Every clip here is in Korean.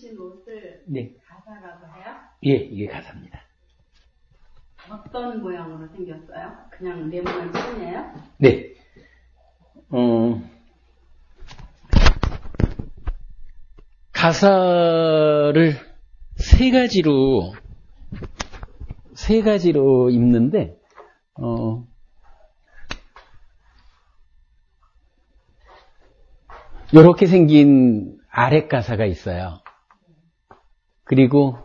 입으신 옷을 네. 가사라고 해요? 예, 이게 가사입니다. 어떤 모양으로 생겼어요? 그냥 네모난 천이에요? 네. 가사를 세 가지로 입는데, 요렇게 생긴 아랫 가사가 있어요. 그리고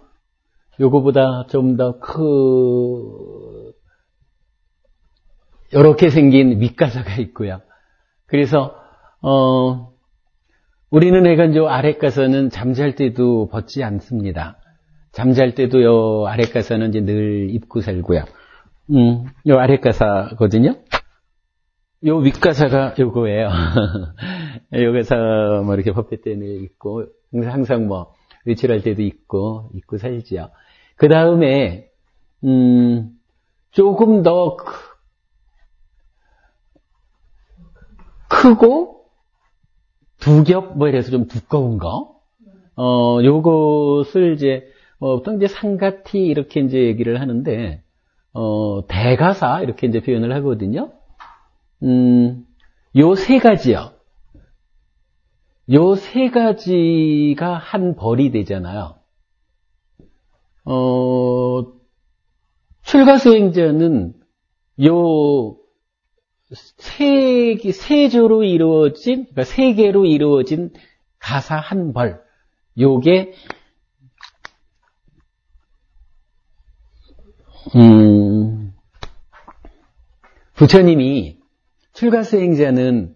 요거보다 좀 더 요렇게 생긴 윗가사가 있고요. 그래서, 우리는 애간 요 아랫가사는 잠잘 때도 벗지 않습니다. 잠잘 때도 요 아랫가사는 이제 늘 입고 살고요. 요 아랫가사거든요. 요 윗가사가 요거예요. 요 가사 뭐 이렇게 법회 때 늘 입고, 항상 뭐 외출할 때도 입고 살지요. 그 다음에, 조금 더 크고, 두 겹, 뭐 이래서 좀 두꺼운 거. 요것을 이제, 보통 이제 상가티 이렇게 이제 얘기를 하는데, 대가사 이렇게 이제 표현을 하거든요. 요 세 가지요. 요 세 가지가 한 벌이 되잖아요. 출가수행자는 요 세조로 이루어진, 그러니까 세 개로 이루어진 가사 한 벌. 요게, 부처님이 출가수행자는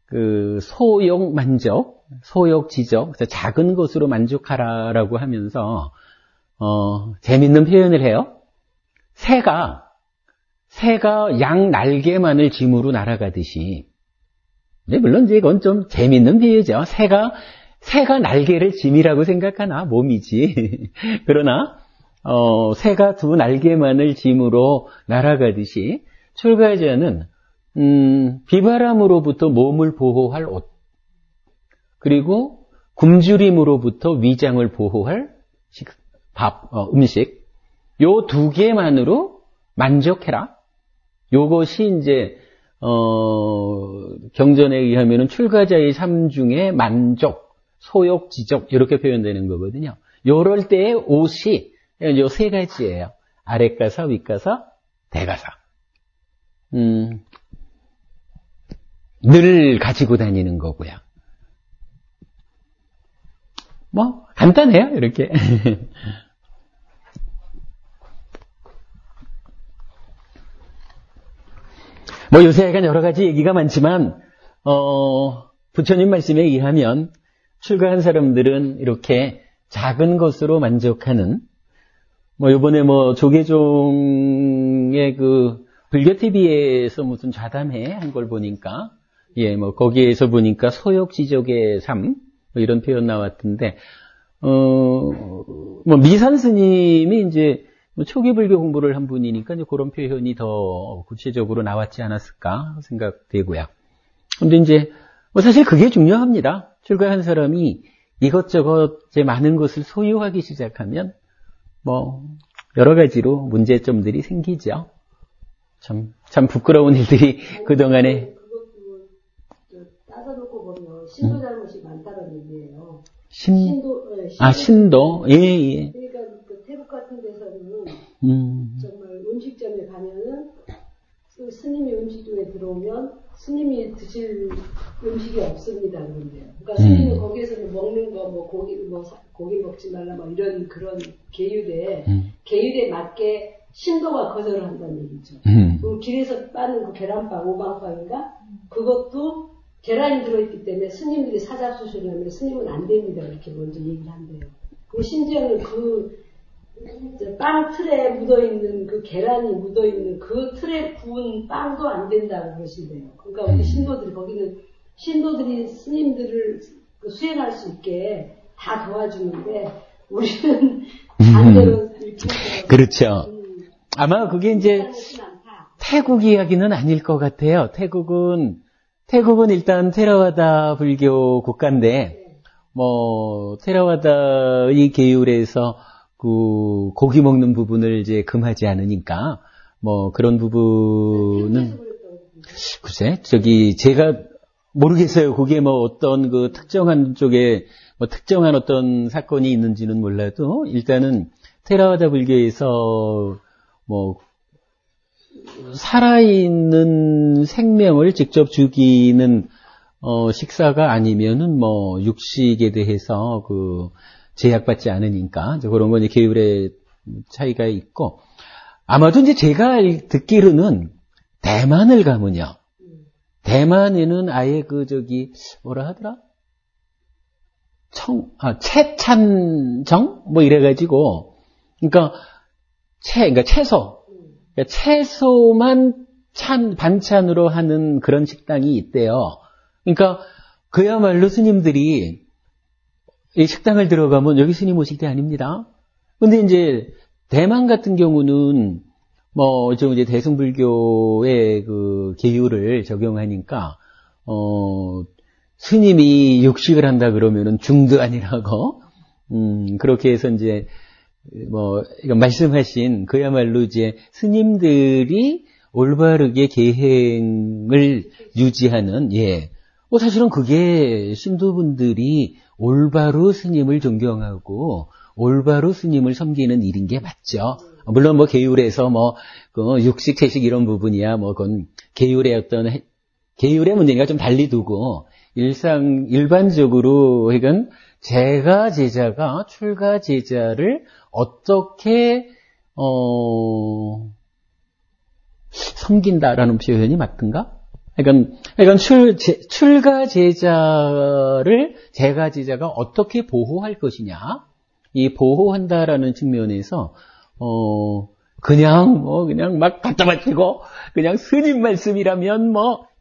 그 소욕 만족, 소욕 지적, 작은 것으로 만족하라라고 하면서, 재밌는 표현을 해요. 새가 양 날개만을 짐으로 날아가듯이. 네, 물론 이제 이건 좀 재밌는 비유죠. 새가 날개를 짐이라고 생각하나? 몸이지. 그러나, 새가 두 날개만을 짐으로 날아가듯이, 출가자는, 비바람으로부터 몸을 보호할 옷, 그리고 굶주림으로부터 위장을 보호할 음식, 요 두 개만으로 만족해라. 요것이 이제, 경전에 의하면은 출가자의 삶 중에 만족, 소욕, 지적, 이렇게 표현되는 거거든요. 요럴 때의 옷이 요 세 가지예요. 아랫가사, 윗가사, 대가사. 늘 가지고 다니는 거고요. 뭐, 간단해요, 이렇게. 뭐 요새 약간 여러 가지 얘기가 많지만 부처님 말씀에 의하면 출가한 사람들은 이렇게 작은 것으로 만족하는 뭐 요번에 뭐 조계종의 그 불교 TV에서 무슨 좌담회 한 걸 보니까 뭐 거기에서 보니까 소욕지족의 삶 뭐 이런 표현 나왔던데 뭐 미산 스님이 이제 초기 불교 공부를 한 분이니까 이제 그런 표현이 더 구체적으로 나왔지 않았을까 생각되고요. 근데 이제 뭐 사실 그게 중요합니다. 출가한 사람이 이것저것 이제 많은 것을 소유하기 시작하면 뭐 여러 가지로 문제점들이 생기죠. 참 부끄러운 일들이 그동안에 그것도 따져놓고 보면 신도 잘못이 많다는 얘기예요. 신도 예. 그러니까 그 태국 같은 데서는 정말 음식점에 가면은 그 스님이 음식점에 들어오면 스님이 드실 음식이 없습니다 그런데요. 그러니까 스님은 거기에서는 먹는 거 뭐 고기 먹지 말라 뭐 이런 그런 계율에 맞게 신도가 거절을 한다는 얘기죠. 그리고 길에서 빠는 그 계란빵, 오방빵인가? 그것도 계란이 들어있기 때문에 스님들이 사잡수시를 하면 스님은 안 됩니다. 이렇게 먼저 얘기를 한대요. 그리고 심지어는 그 빵 틀에 묻어있는 그 계란이 묻어있는 그 틀에 구운 빵도 안 된다고 그러신대요. 그러니까 우리 신도들이, 거기는 신도들이 스님들을 수행할 수 있게 다 도와주는데 우리는 반대로 이렇게 그렇죠. 아마 그게 이제 태국 이야기는 아닐 것 같아요. 태국은 일단 테라와다 불교 국가인데 테라와다의 계율에서 고기 먹는 부분을 이제 금하지 않으니까, 그런 부분은, 글쎄, 제가 모르겠어요. 거기에 어떤 특정한 쪽에, 특정한 어떤 사건이 있는지는 몰라도, 일단은, 테라와다 불교에서, 살아있는 생명을 직접 죽이는, 식사가 아니면은, 육식에 대해서, 제약받지 않으니까, 그런 건 이제 계율의 차이가 있고, 아마도 이제 제가 듣기로는, 대만을 가면요. 대만에는 아예 뭐라 하더라? 채찬정? 이래가지고, 그러니까 채소. 그러니까 채소만 반찬으로 하는 그런 식당이 있대요. 그러니까, 그야말로 스님들이 이 식당을 들어가면 여기 스님 오실 때 아닙니다. 근데 이제, 대만 같은 경우는, 좀 이제 대승불교의 계율을 적용하니까, 스님이 육식을 한다 그러면은 중단이라고, 그렇게 해서 이제, 이거 말씀하신 그야말로 이제 스님들이 올바르게 계행을 유지하는, 예. 사실은 그게 신도분들이 올바로 스님을 존경하고, 올바로 스님을 섬기는 일인 게 맞죠. 물론 계율에서 육식, 채식 이런 부분이야, 그건 계율의 계율의 문제니까 좀 달리 두고, 일반적으로, 그러니까 제자가 출가 제자를 어떻게, 섬긴다라는 표현이 맞든가? 그러니까 출가 제자를 제가 제자가 어떻게 보호할 것이냐? 이 보호한다라는 측면에서, 그냥 막 갖다 바치고, 그냥 스님 말씀이라면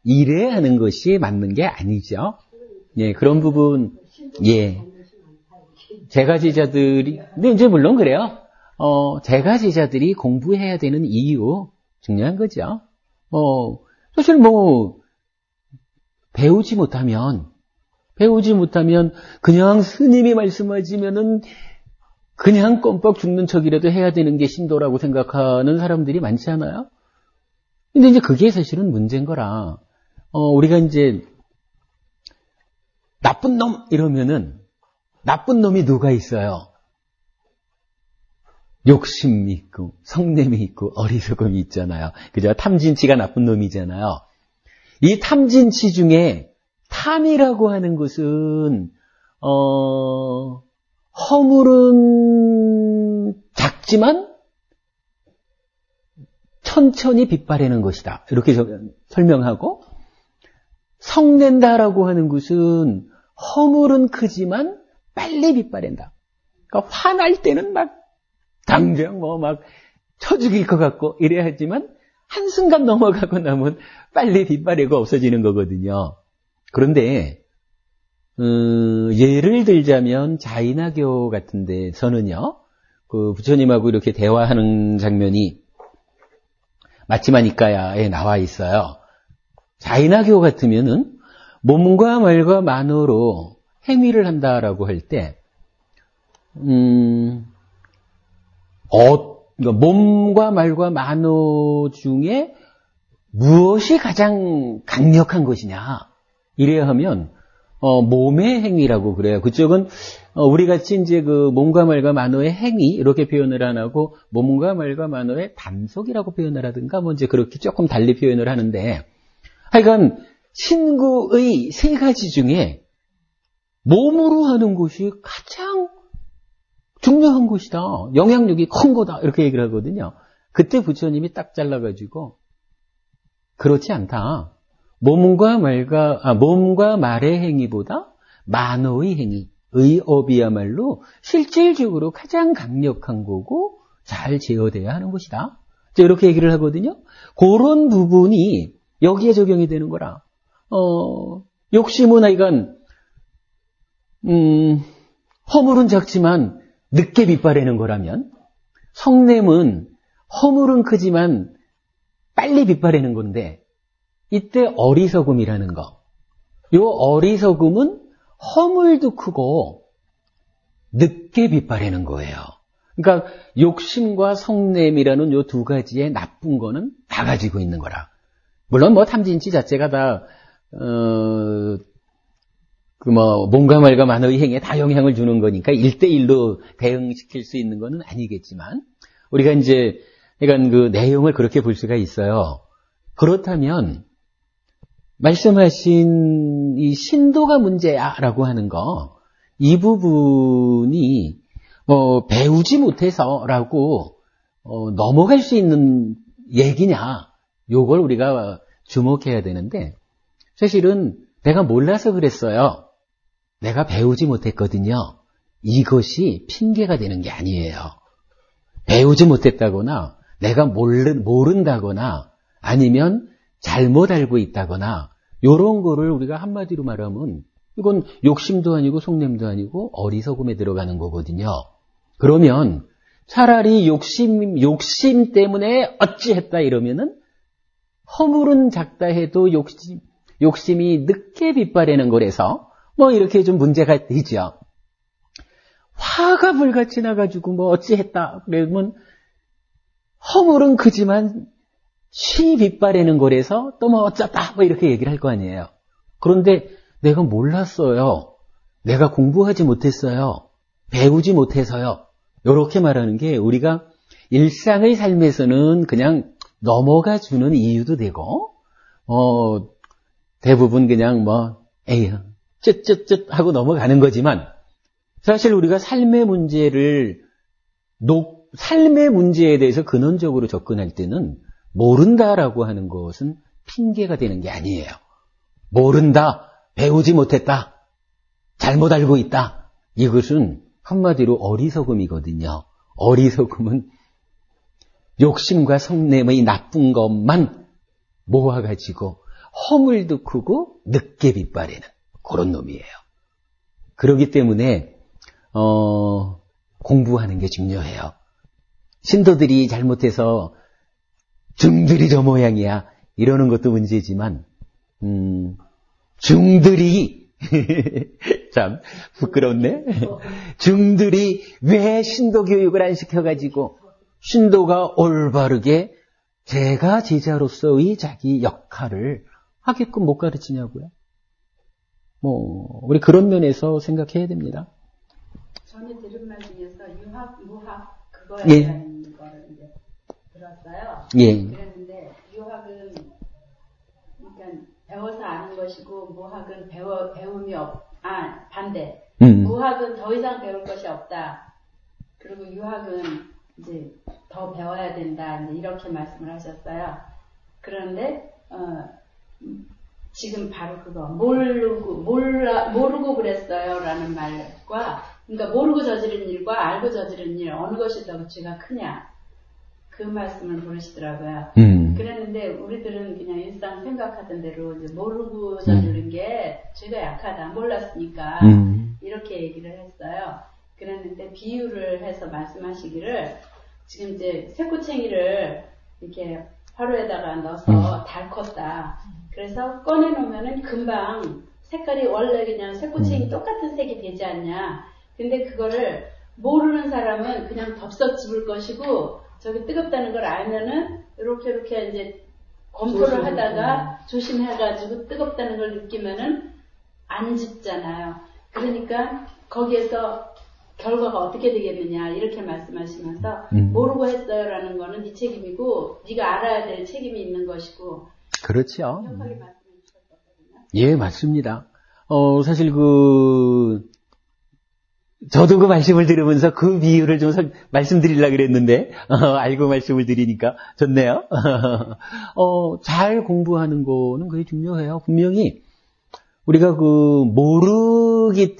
이래 하는 것이 맞는 게 아니죠. 예, 그런 부분, 예. 제가 제자들이, 근데 이제 물론 그래요. 제가 제자들이 공부해야 되는 이유, 중요한 거죠. 사실 배우지 못하면, 그냥 스님이 말씀하시면은, 그냥 껌뻑 죽는 척이라도 해야 되는 게 신도라고 생각하는 사람들이 많지 않아요? 근데 이제 그게 사실은 문제인 거라. 우리가 이제, 나쁜 놈! 이러면은, 나쁜 놈이 누가 있어요? 욕심이 있고, 성냄이 있고, 어리석음이 있잖아요. 그죠? 탐진치가 나쁜 놈이잖아요. 이 탐진치 중에, 탐이라고 하는 것은, 허물은 작지만 천천히 빛바래는 것이다. 이렇게 설명하고, 성낸다라고 하는 것은 허물은 크지만 빨리 빛바랜다. 그러니까 화날 때는 당장 쳐 죽일 것 같고 이래야 하지만 한순간 넘어가고 나면 빨리 빛바래가 없어지는 거거든요. 그런데 예를 들자면 자인화교 같은 데서는요, 부처님하고 이렇게 대화하는 장면이 마치마니까야에 나와 있어요. 자인화교 같으면은 몸과 말과 만어로 행위를 한다라고 할 때, 몸과 말과 만어 중에 무엇이 가장 강력한 것이냐? 이래야 하면, 몸의 행위라고 그래요. 그쪽은, 우리 같이 이제 몸과 말과 만어의 행위, 이렇게 표현을 안 하고, 몸과 말과 만어의 단속이라고 표현을 하든가, 이제 그렇게 조금 달리 표현을 하는데, 하여간, 신구의 세 가지 중에, 몸으로 하는 것이 가장 중요한 것이다. 영향력이 큰 거다. 이렇게 얘기를 하거든요. 그때 부처님이 딱 잘라가지고, 그렇지 않다. 몸과 말의 행위보다 만어의 행위, 의업이야말로 실질적으로 가장 강력한 거고 잘 제어돼야 하는 것이다. 이렇게 얘기를 하거든요. 그런 부분이 여기에 적용이 되는 거라. 욕심은 이건 허물은 작지만 늦게 빛바래는 거라면, 성냄은 허물은 크지만 빨리 빛바래는 건데, 이때 어리석음이라는 거. 요 어리석음은 허물도 크고 늦게 빛바라는 거예요. 그러니까 욕심과 속냄이라는 요 두 가지의 나쁜 거는 다 가지고 있는 거라. 물론 뭐 탐진치 자체가 다 몸과 말과 만의 행에 다 영향을 주는 거니까 1대1로 대응시킬 수 있는 거는 아니겠지만, 우리가 이제, 그러니까 그 내용을 그렇게 볼 수가 있어요. 그렇다면, 말씀하신 이 신도가 문제야라고 하는 거, 이 부분이 배우지 못해서라고 넘어갈 수 있는 얘기냐, 요걸 우리가 주목해야 되는데, 사실은 내가 몰라서 그랬어요. 내가 배우지 못했거든요. 이것이 핑계가 되는 게 아니에요. 배우지 못했다거나 내가 모른다거나 아니면 잘못 알고 있다거나 이런 거를 우리가 한마디로 말하면 이건 욕심도 아니고 속냄도 아니고 어리석음에 들어가는 거거든요. 그러면 차라리 욕심 때문에 어찌했다 이러면은 허물은 작다 해도 욕심이 늦게 빛바라는 거라서 이렇게 좀 문제가 되죠. 화가 불같이 나가지고 어찌했다 그러면 허물은 크지만 시 빛바라는 거라서 또 어쩌다 이렇게 얘기를 할 거 아니에요. 그런데 내가 몰랐어요. 내가 공부하지 못했어요. 배우지 못해서요. 이렇게 말하는 게 우리가 일상의 삶에서는 그냥 넘어가 주는 이유도 되고 대부분 그냥 에휴 쯧쯧쯧 하고 넘어가는 거지만, 사실 우리가 삶의 문제에 대해서 근원적으로 접근할 때는 모른다라고 하는 것은 핑계가 되는 게 아니에요. 모른다, 배우지 못했다, 잘못 알고 있다. 이것은 한마디로 어리석음이거든요. 어리석음은 욕심과 속냄의 나쁜 것만 모아가지고 허물도 크고 늦게 빛바라는 그런 놈이에요. 그렇기 때문에 공부하는 게 중요해요. 신도들이 잘못해서 중들이 저 모양이야 이러는 것도 문제지만 중들이 참 부끄럽네. 중들이 왜 신도 교육을 안 시켜가지고 신도가 올바르게 제가 제자로서의 자기 역할을 하게끔 못 가르치냐고요. 우리 그런 면에서 생각해야 됩니다. 전에 들은 말 중에서 유학, 무학 그거에 예. 대한 거를 이제 들었어요. 예. 그랬는데 유학은 그러니까 배워서 아는 것이고 무학은 배움이 반대. 무학은 더 이상 배울 것이 없다. 그리고 유학은 이제 더 배워야 된다. 이제 이렇게 말씀을 하셨어요. 그런데 지금 바로 그거 모르고 그랬어요라는 말과, 그러니까 모르고 저지른 일과 알고 저지른 일 어느 것이 더 죄가 크냐 그 말씀을 모르시더라고요. 그랬는데 우리들은 그냥 일상 생각하던 대로 이제 모르고 저지른 게 죄가 약하다, 몰랐으니까 이렇게 얘기를 했어요. 그랬는데 비유를 해서 말씀하시기를, 지금 이제 새꼬챙이를 이렇게 화로에다가 넣어서 닳았다. 그래서 꺼내놓으면은 금방 색깔이 원래 그냥 새꼬챙이 똑같은 색이 되지 않냐. 근데 그거를 모르는 사람은 그냥 덥석 집을 것이고, 저기 뜨겁다는 걸 알면은 이렇게 이제 검토를 하다가 조심해가지고 뜨겁다는 걸 느끼면은 안 집잖아요. 그러니까 거기에서 결과가 어떻게 되겠느냐 이렇게 말씀하시면서 모르고 했어요라는 거는 네 책임이고 네가 알아야 될 책임이 있는 것이고. 그렇죠. 명확하게 말씀해 주셨거든요. 예, 맞습니다. 사실 저도 그 말씀을 들으면서 그 비유를 좀 말씀드리려고 그랬는데, 알고 말씀을 드리니까 좋네요. 잘 공부하는 거는 그게 중요해요. 분명히 우리가 몰랐기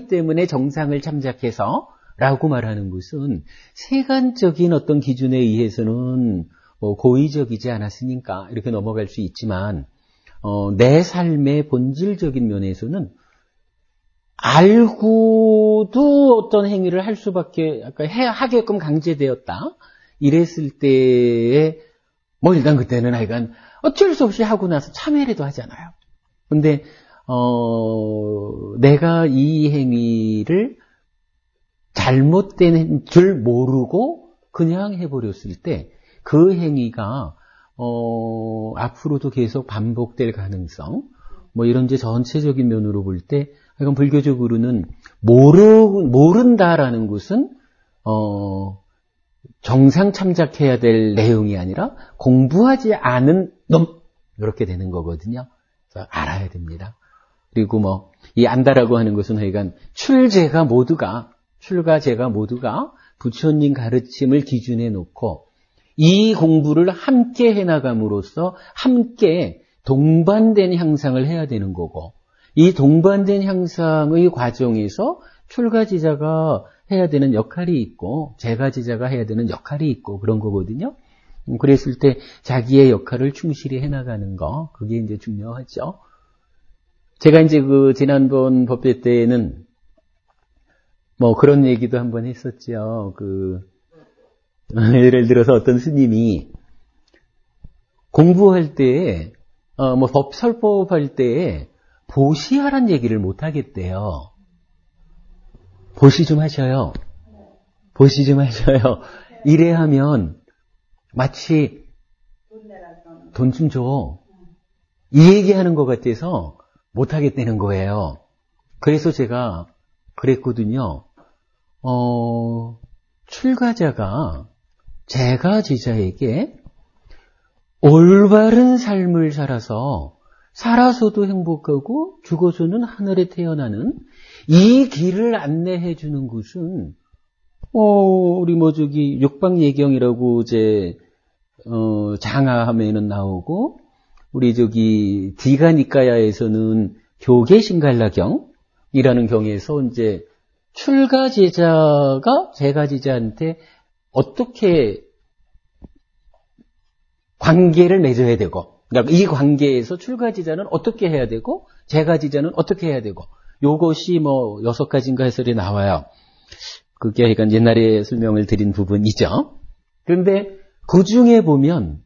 때문에 정상을 참작해서 라고 말하는 것은 세간적인 어떤 기준에 의해서는 고의적이지 않았으니까 이렇게 넘어갈 수 있지만, 내 삶의 본질적인 면에서는 알고도 어떤 행위를 할 수밖에, 하게끔 강제되었다. 이랬을 때에, 일단 그때는 하여간 어쩔 수 없이 하고 나서 참회라도 하잖아요. 근데, 내가 이 행위를 잘못된 줄 모르고 그냥 해버렸을 때 그 행위가 앞으로도 계속 반복될 가능성, 뭐 이런 이제 전체적인 면으로 볼 때, 이건 불교적으로는 모른다라는 것은 정상 참작해야 될 내용이 아니라 공부하지 않은 놈, 이렇게 되는 거거든요. 그래서 알아야 됩니다. 그리고 뭐 이 안다라고 하는 것은 하여간 출가 제가 모두가 부처님 가르침을 기준에 놓고 이 공부를 함께 해나감으로써 함께 동반된 향상을 해야 되는 거고, 이 동반된 향상의 과정에서 출가지자가 해야 되는 역할이 있고 제가지자가 해야 되는 역할이 있고 그런 거거든요. 그랬을 때 자기의 역할을 충실히 해나가는 거, 그게 이제 중요하죠. 제가 이제 지난번 법회 때는 뭐 그런 얘기도 한번 했었죠. 예를 들어서 어떤 스님이 공부할 때, 뭐 설법할 때 보시하란 얘기를 못 하겠대요. 보시 좀 하셔요. 보시 좀 하셔요. 이래 하면 마치 돈 좀 줘. 이 얘기하는 것 같아서 못 하겠다는 거예요. 그래서 제가 그랬거든요. 출가자가 제가지자에게 올바른 삶을 살아서도 행복하고 죽어서는 하늘에 태어나는 이 길을 안내해 주는 것은 우리 육방예경이라고 장하함에는 나오고, 우리 디가니까야에서는 교계신갈라경이라는 경에서 이제 출가제자가 제가지자한테 어떻게 관계를 맺어야 되고, 그러니까 이 관계에서 출가지자는 어떻게 해야 되고 제가지자는 어떻게 해야 되고, 요것이 뭐 6가지인가 해설이 나와요. 그게 그러니까 옛날에 설명을 드린 부분이죠. 그런데 그 중에 보면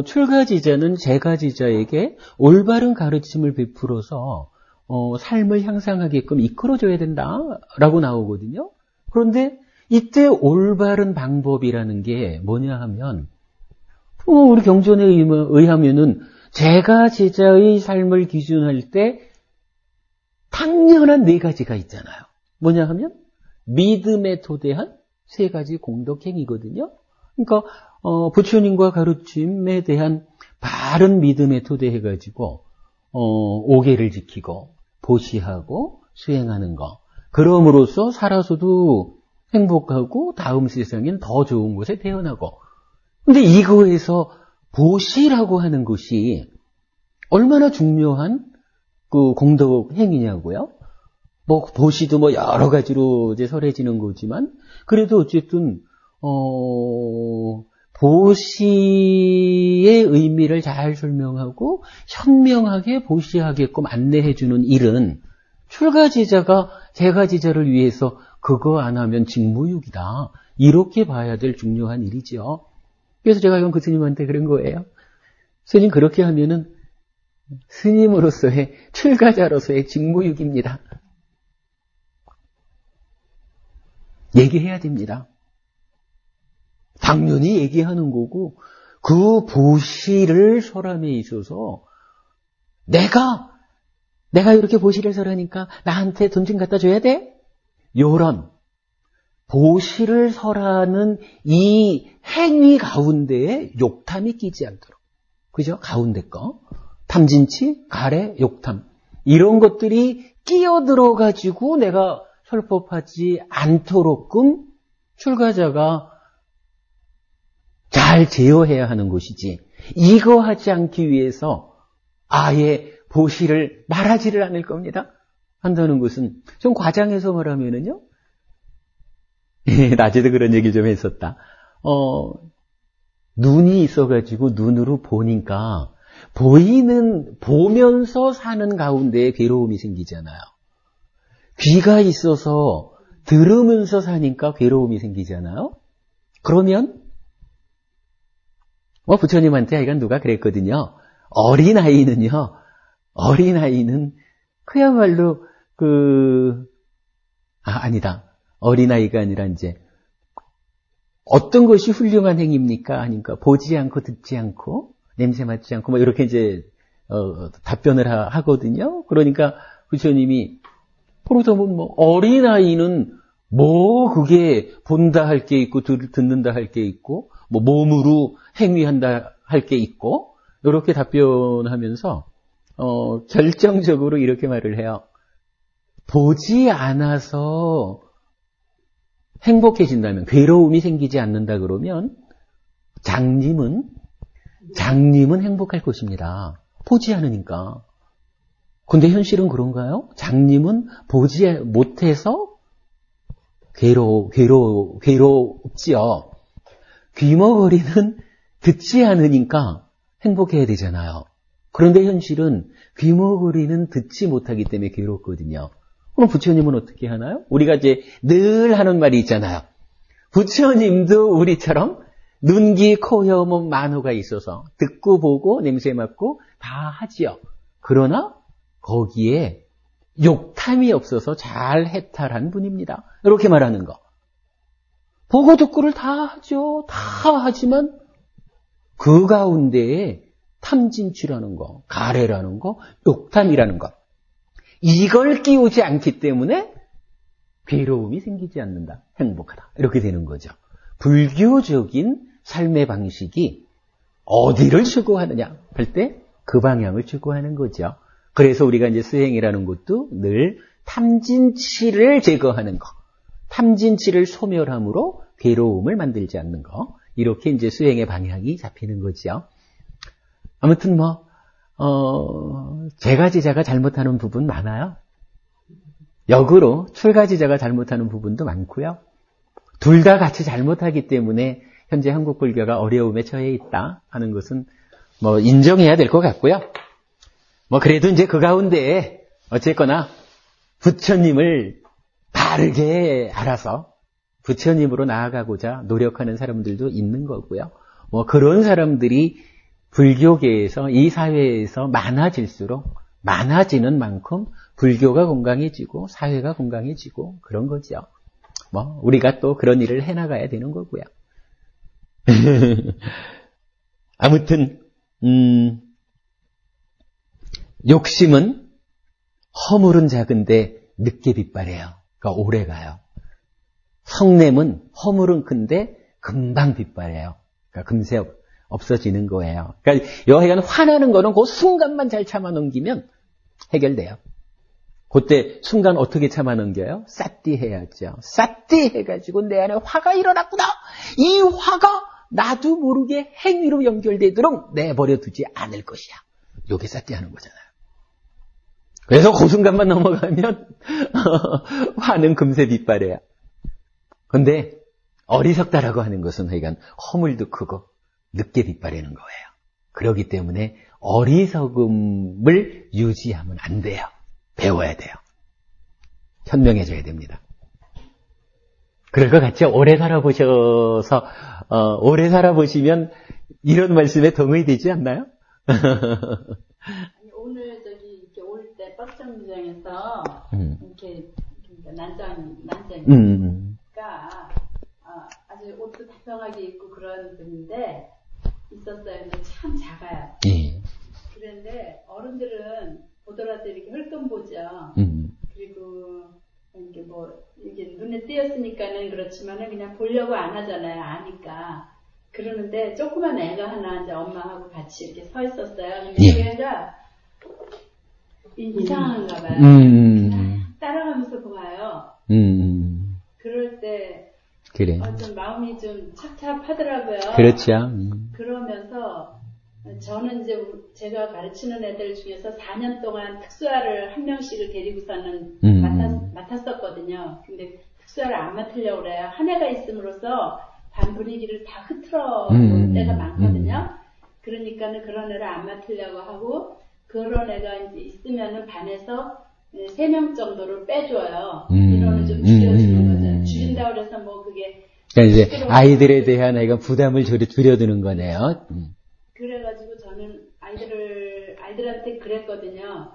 출가지자는 제가지자에게 올바른 가르침을 베풀어서 삶을 향상하게끔 이끌어줘야 된다라고 나오거든요. 그런데 이때 올바른 방법이라는 게 뭐냐 하면, 우리 경전에 의하면은 제가지자의 삶을 기준할 때 당연한 4가지가 있잖아요. 뭐냐 하면 믿음에 토대한 3가지 공덕행위거든요. 그러니까 부처님과 가르침에 대한 바른 믿음에 토대해가지고 5계를 지키고 보시하고 수행하는 거. 그럼으로써 살아서도 행복하고 다음 세상엔 더 좋은 곳에 태어나고. 근데 이거에서 보시라고 하는 것이 얼마나 중요한 공덕 행위냐고요? 뭐 보시도 뭐 여러 가지로 이제 설해지는 거지만, 그래도 어쨌든 보시의 의미를 잘 설명하고 현명하게 보시하게끔 안내해주는 일은 출가지자가 제가지자를 위해서 그거 안 하면 직무유기다, 이렇게 봐야 될 중요한 일이죠. 그래서 제가 이건 그 스님한테 그런 거예요. 스님, 그렇게 하면은 스님으로서의, 출가자로서의 직무유기입니다. 얘기해야 됩니다. 당연히 얘기하는 거고, 그 보시를 설함에 있어서 내가 이렇게 보시를 설하니까 나한테 돈 좀 갖다 줘야 돼? 요런 보시를 설하는 이 행위 가운데에 욕탐이 끼지 않도록. 그죠? 가운데 거. 탐진치, 가래, 욕탐. 이런 것들이 끼어들어가지고 내가 설법하지 않도록끔 출가자가 잘 제어해야 하는 것이지, 이거 하지 않기 위해서 아예 보시를 말하지를 않을 겁니다. 한다는 것은 좀 과장해서 말하면은요, 낮에도 그런 얘기 좀 했었다. 눈이 있어가지고 눈으로 보니까 보면서 사는 가운데에 괴로움이 생기잖아요. 귀가 있어서 들으면서 사니까 괴로움이 생기잖아요. 그러면 부처님한테 하여간 누가 그랬거든요. 어린아이는요, 어린아이는 그야말로 아니다. 어린아이가 아니라 이제 어떤 것이 훌륭한 행위입니까? 하니까 보지 않고 듣지 않고 냄새 맡지 않고 뭐 이렇게 이제 답변을 하거든요. 그러니까 부처님이 그러자면 뭐 어린아이는 뭐 그게 본다 할 게 있고 듣는다 할 게 있고 뭐 몸으로 행위한다 할 게 있고 이렇게 답변하면서 결정적으로 이렇게 말을 해요. 보지 않아서 행복해진다면 괴로움이 생기지 않는다 그러면 장님은 행복할 것입니다. 보지 않으니까. 근데 현실은 그런가요? 장님은 보지 못해서 괴롭지요. 귀머거리는 듣지 않으니까 행복해야 되잖아요. 그런데 현실은 귀머거리는 듣지 못하기 때문에 괴롭거든요. 그럼 부처님은 어떻게 하나요? 우리가 이제 늘 하는 말이 있잖아요. 부처님도 우리처럼 눈, 귀, 코, 혀, 몸, 만호가 있어서 듣고 보고 냄새 맡고 다 하지요. 그러나 거기에 욕탐이 없어서 잘 해탈한 분입니다. 이렇게 말하는 거. 보고 듣고를 다 하죠. 다 하지만 그 가운데에 탐진치라는 거, 가래라는 거, 욕탐이라는 거. 이걸 끼우지 않기 때문에 괴로움이 생기지 않는다. 행복하다. 이렇게 되는 거죠. 불교적인 삶의 방식이 어디를 추구하느냐 할 때 그 방향을 추구하는 거죠. 그래서 우리가 이제 수행이라는 것도 늘 탐진치를 제거하는 거, 탐진치를 소멸함으로 괴로움을 만들지 않는 거, 이렇게 이제 수행의 방향이 잡히는 거죠. 아무튼 제가지자가 잘못하는 부분 많아요. 역으로 출가지자가 잘못하는 부분도 많고요. 둘 다 같이 잘못하기 때문에 현재 한국 불교가 어려움에 처해 있다 하는 것은 인정해야 될 것 같고요. 그래도 이제 그 가운데에 어쨌거나 부처님을 바르게 알아서 부처님으로 나아가고자 노력하는 사람들도 있는 거고요. 그런 사람들이 불교계에서 이 사회에서 많아지는 만큼 불교가 건강해지고 사회가 건강해지고 그런 거죠. 우리가 또 그런 일을 해나가야 되는 거고요. 아무튼 욕심은 허물은 작은데 늦게 빛발해요. 그러니까 오래 가요. 성냄은 허물은 큰데 금방 빛발해요. 그러니까 금세 없어지는 거예요. 그러니까 여하간 화나는 거는 그 순간만 잘 참아 넘기면 해결돼요. 그때 순간 어떻게 참아 넘겨요? 쌌띠 해야죠. 쌌띠 해가지고 내 안에 화가 일어났구나. 이 화가 나도 모르게 행위로 연결되도록 내버려 두지 않을 것이야. 요게 쌌띠 하는 거잖아요. 그래서 그 순간만 넘어가면 화는 금세 빛발해요. 근데 어리석다라고 하는 것은 하여간 허물도 크고 늦게 빛발하는 거예요. 그렇기 때문에 어리석음을 유지하면 안 돼요. 배워야 돼요. 현명해져야 됩니다. 그럴 것 같죠? 오래 살아보시면 이런 말씀에 동의되지 않나요? 아니, 오늘 이렇게 올 때 버스정류장에서 이렇게 난장이가 아주 옷도 다정하게 입고 그런 분인데 있었어요. 근데 참 작아요. 그런데 어른들은 보더라도 이렇게 헐끔 보죠. 그리고 이게 눈에 띄었으니까는 그렇지만은 그냥 보려고 안 하잖아요. 아니까. 그러는데 조그만 애가 하나 이제 엄마하고 같이 이렇게 서 있었어요. 근데 그 애가 이상한가 봐요. 따라가면서 보아요. 그럴 때 그래. 좀 마음이 좀 착잡하더라고요. 그렇죠. 그러면서 저는 이제 제가 가르치는 애들 중에서 4년 동안 특수화를 한 명씩을 데리고서는 맡았었거든요. 근데 특수화를 안 맡으려고 그래요. 한 애가 있음으로써 반 분위기를 다 흐트러 놓을 때가 많거든요. 그러니까는 그런 애를 안 맡으려고 하고 그런 애가 이제 있으면은 반에서 3명 정도를 빼줘요. 인원을 좀 줄여주는 거죠. 줄인다고 해서 그게. 그러니까 이제 아이들에 대한 애가 부담을 줄여두는 거네요. 그래가지고 저는 아이들 애들한테 그랬거든요.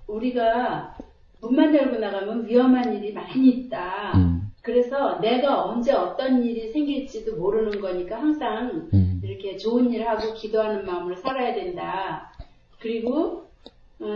우리가 문만 열고 나가면 위험한 일이 많이 있다. 그래서 내가 언제 어떤 일이 생길지도 모르는 거니까 항상 이렇게 좋은 일을 하고 기도하는 마음으로 살아야 된다. 그리고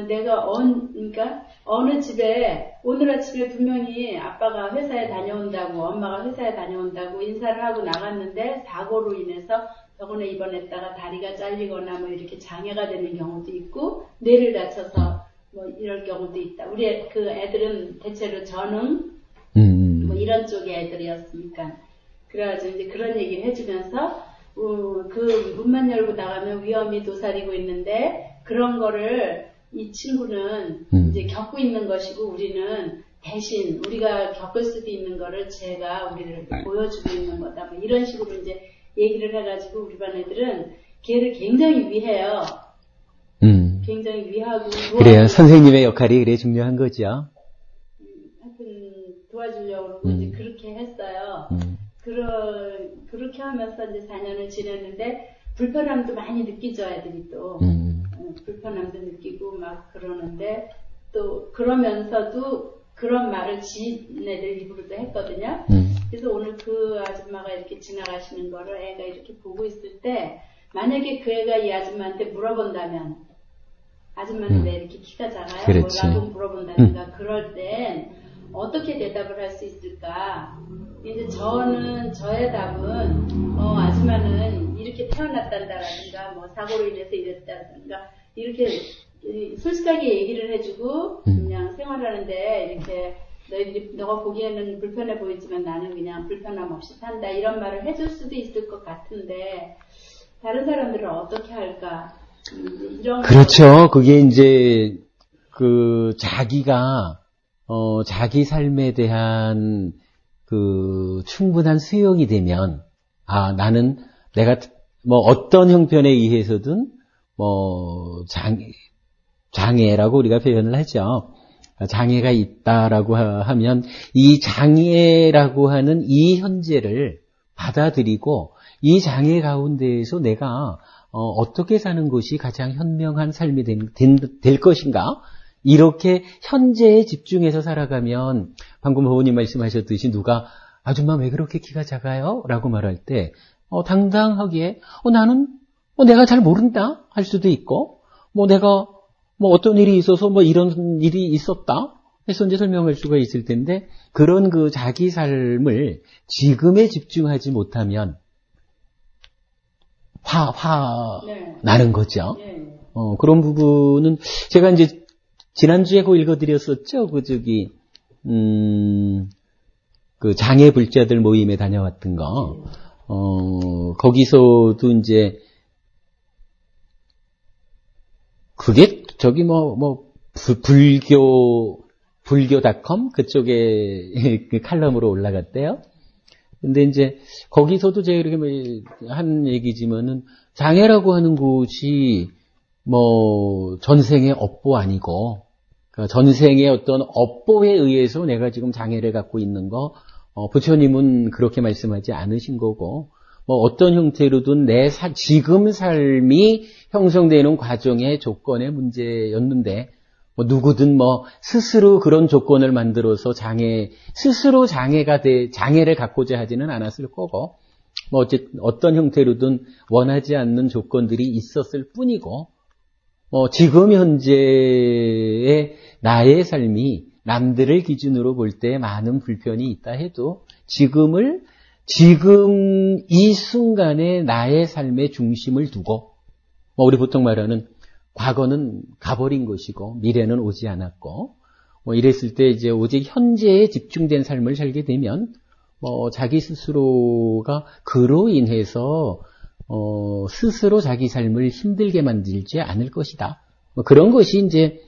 내가 그러니까 어느 집에 오늘 아침에 분명히 아빠가 회사에 다녀온다고 엄마가 회사에 다녀온다고 인사를 하고 나갔는데 사고로 인해서 병원에 입원했다가 다리가 잘리거나 뭐 이렇게 장애가 되는 경우도 있고 뇌를 다쳐서 뭐 이럴 경우도 있다. 우리 그 애들은 대체로 전응 뭐 이런 쪽의 애들이었으니까 그래가지고 이제 그런 얘기를 해주면서 그 문만 열고 나가면 위험이 도사리고 있는데 그런 거를 이 친구는 이제 겪고 있는 것이고 우리는 대신 우리가 겪을 수도 있는 거를 제가 우리를 보여주고 있는 거다. 뭐 이런 식으로 이제 얘기를 해가지고 우리 반 애들은 걔를 굉장히 위해요. 굉장히 위하고 그래요. 선생님의 역할이 그래 중요한 거죠. 하여튼 도와주려고 이제 그렇게 했어요. 그렇게 하면서 이제 4년을 지냈는데 불편함도 많이 느끼죠, 애들이 또. 불편함도 느끼고 막 그러는데 또 그러면서도 그런 말을 지네들 입으로도 했거든요. 그래서 오늘 그 아줌마가 이렇게 지나가시는 거를 애가 이렇게 보고 있을 때 만약에 그 애가 이 아줌마한테 물어본다면 아줌마는 왜 이렇게 키가 작아요? 그렇지. 뭐라고 물어본다든가 그럴 땐 어떻게 대답을 할 수 있을까? 이제 저의 답은 아줌마는 이렇게 태어났단다라든가 뭐 사고로 인해서 이랬다든가 이렇게 솔직하게 얘기를 해주고 그냥 생활하는데 이렇게 너가 보기에는 불편해 보이지만 나는 그냥 불편함 없이 산다 이런 말을 해줄 수도 있을 것 같은데 다른 사람들은 어떻게 할까? 이런 그렇죠. 그게 이제 그 자기가 자기 삶에 대한 그 충분한 수용이 되면 나는 내가 뭐 어떤 형편에 의해서든 뭐 장애라고 우리가 표현을 하죠. 장애가 있다라고 하면 이 장애라고 하는 이 현재를 받아들이고 이 장애 가운데에서 내가 어떻게 사는 것이 가장 현명한 삶이 될 것인가? 이렇게 현재에 집중해서 살아가면 방금 어머님 말씀하셨듯이 누가 아줌마 왜 그렇게 키가 작아요? 라고 말할 때 당당하게 나는 내가 잘 모른다 할 수도 있고 내가 어떤 일이 있어서 이런 일이 있었다 해서 이제 설명할 수가 있을 텐데 그런 그 자기 삶을 지금에 집중하지 못하면 네. 나는 거죠. 네. 그런 부분은 제가 이제 지난주에 그거 읽어드렸었죠. 그 장애 불자들 모임에 다녀왔던 거. 거기서도 이제 그게 불교닷컴 그쪽에 그 칼럼으로 올라갔대요. 근데 이제 거기서도 제가 이렇게 한 얘기지만은 장애라고 하는 것이 전생의 업보 아니고 그러니까 전생의 어떤 업보에 의해서 내가 지금 장애를 갖고 있는 거 부처님은 그렇게 말씀하지 않으신 거고 어떤 형태로든 내 지금 삶이 형성되는 과정의 조건의 문제였는데 누구든 스스로 그런 조건을 만들어서 스스로 장애를 갖고자 하지는 않았을 거고 어떤 형태로든 원하지 않는 조건들이 있었을 뿐이고 지금 현재의 나의 삶이 남들을 기준으로 볼 때 많은 불편이 있다 해도 지금 이 순간에 나의 삶의 중심을 두고 우리 보통 말하는 과거는 가버린 것이고 미래는 오지 않았고 이랬을 때 이제 오직 현재에 집중된 삶을 살게 되면 자기 스스로가 그로 인해서 스스로 자기 삶을 힘들게 만들지 않을 것이다. 그런 것이 이제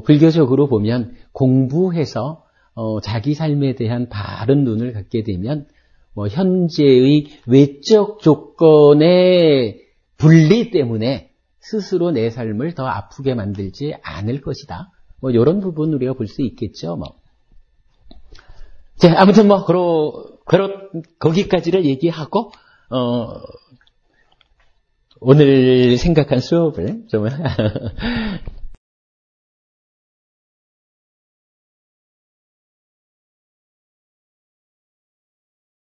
불교적으로 보면 공부해서 자기 삶에 대한 바른 눈을 갖게 되면 현재의 외적 조건의 분리 때문에 스스로 내 삶을 더 아프게 만들지 않을 것이다. 이런 부분 우리가 볼 수 있겠죠. 자, 아무튼 거기까지를 얘기하고 오늘 생각한 수업을 좀